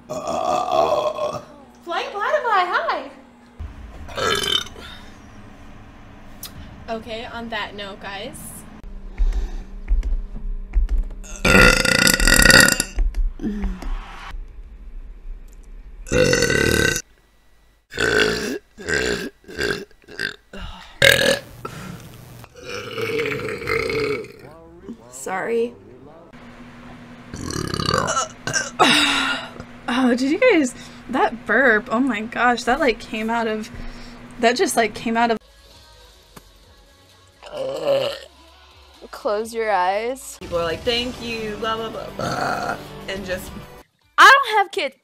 Flying platypi, hi! Okay, on that note, guys. Sorry. Oh, did you guys, that burp, oh my gosh, that like came out of, that just like came out of. Close your eyes. People are like, thank you, blah, blah, blah, blah. And just. I don't have kids.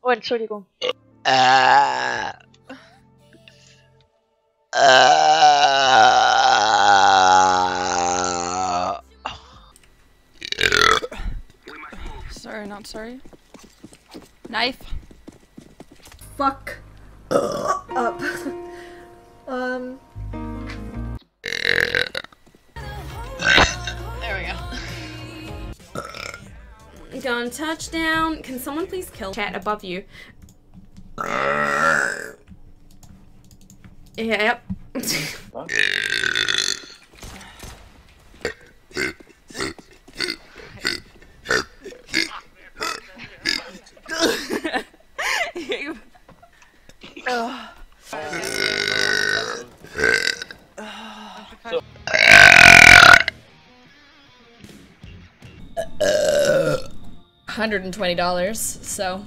원 소리고. Sorry, not sorry. Knife. Fuck up. There we go. Going touchdown. Can someone please kill chat above you? Yep. $120, so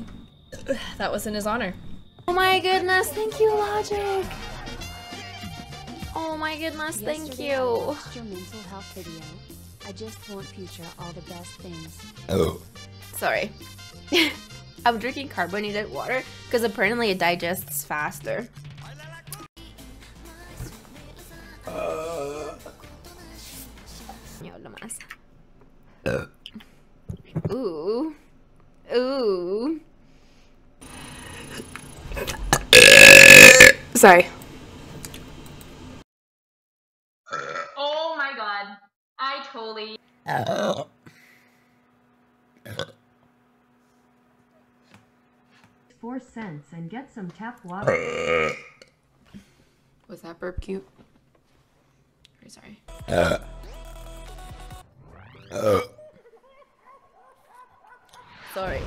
that was in his honor. Oh my goodness, thank you, Logic. Oh my goodness, thank you. I watched your mental health video. I just want future all the best things. Oh. Sorry. I'm drinking carbonated water because apparently it digests faster. Ooh. Ooh. Sorry. Oh my god. I totally. 4 cents and get some tap water. Was that burp cute? Very sorry. Sorry.